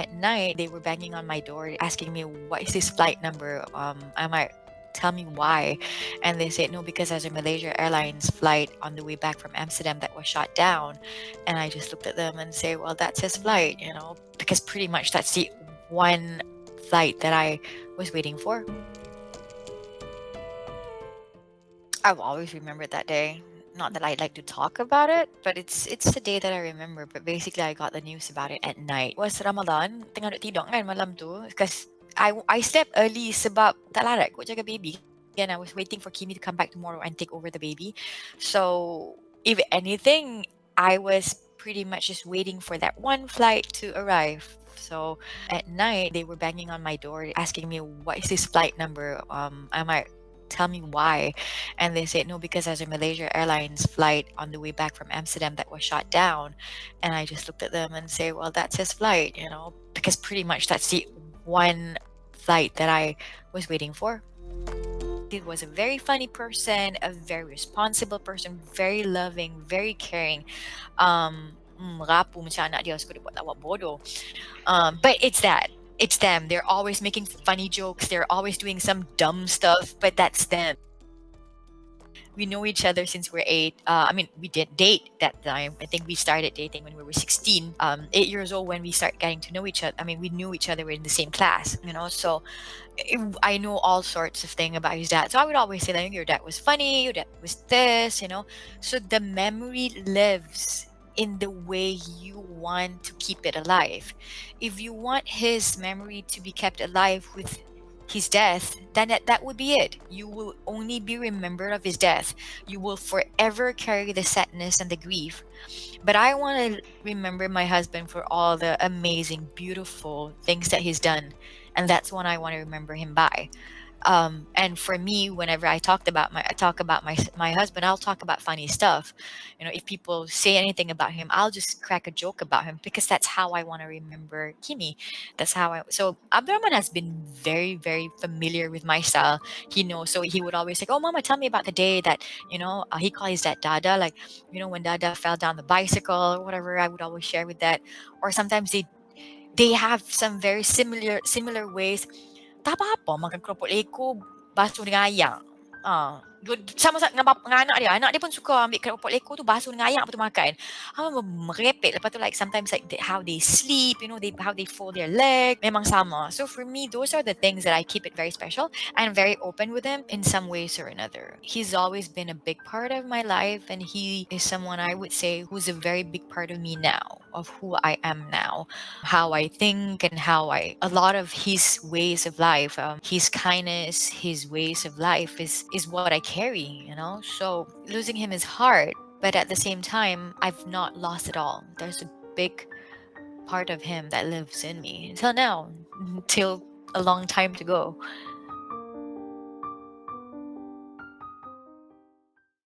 At night, they were banging on my door asking me, what is this flight number? I'm like, tell me why. And they said, no, because there's a Malaysia Airlines flight on the way back from Amsterdam that was shot down. And I just looked at them and say, well, that's his flight, because pretty much that's the one flight that I was waiting for. I've always remembered that day. Not that I'd like to talk about it, but it's the day that I remember. But basically, I got the news about it at night. It was Ramadan, tengah duk tidur kan malam tu, because I slept early sebab tak larat kot jaga baby. And I was waiting for Kimi to come back tomorrow and take over the baby. So if anything, I was pretty much just waiting for that one flight to arrive. So at night, they were banging on my door asking me, what is this flight number? I'm like, tell me why. And they said, no, because there's a Malaysia Airlines flight on the way back from Amsterdam that was shot down. And I just looked at them and say, well, that's his flight, because pretty much that's the one flight that I was waiting for. He was a very funny person, a very responsible person, very loving, very caring. Rapu macam anak dia suka dia buat lawak bodoh. But it's that. It's them. They're always making funny jokes. They're always doing some dumb stuff, but that's them. We know each other since we're 8. We did date that time. I think we started dating when we were 16. 8 years old when we start getting to know each other. We knew each other. We're in the same class, So I know all sorts of things about his dad. So I would always say, like, your dad was funny, your dad was this, So the memory lives in the way you want to keep it alive. If you want his memory to be kept alive with his death, then that would be it. You will only be remembered of his death. You will forever carry the sadness and the grief. But I want to remember my husband for all the amazing, beautiful things that he's done. And that's what I want to remember him by. And for me, whenever I talk about my husband, I'll talk about funny stuff. If people say anything about him, I'll just crack a joke about him because that's how I want to remember Kimi. That's how I. So Abderrahman has been very, very familiar with my style. He knows, so he would always say, "Oh, Mama, tell me about the day that he calls that Dada, like when Dada fell down the bicycle or whatever." I would always share with that, or sometimes they have some very similar ways. Tak apa-apa makan keropok leko basuh dengan air. Sama-sama dengan anak dia. Anak dia pun suka ambil keropok leko tu basuh dengan air lepas tu makan. Merepek. Lepas tu like sometimes like how they sleep, how they fold their leg. Memang sama. So for me, those are the things that I keep it very special and very open with him in some ways or another. He's always been a big part of my life, and he is someone I would say who's a very big part of me now, of who I am now, how I think, and a lot of his ways of life, his kindness, his ways of life is what I carry, So losing him is hard, but at the same time, I've not lost it all. There's a big part of him that lives in me until now, until a long time to go.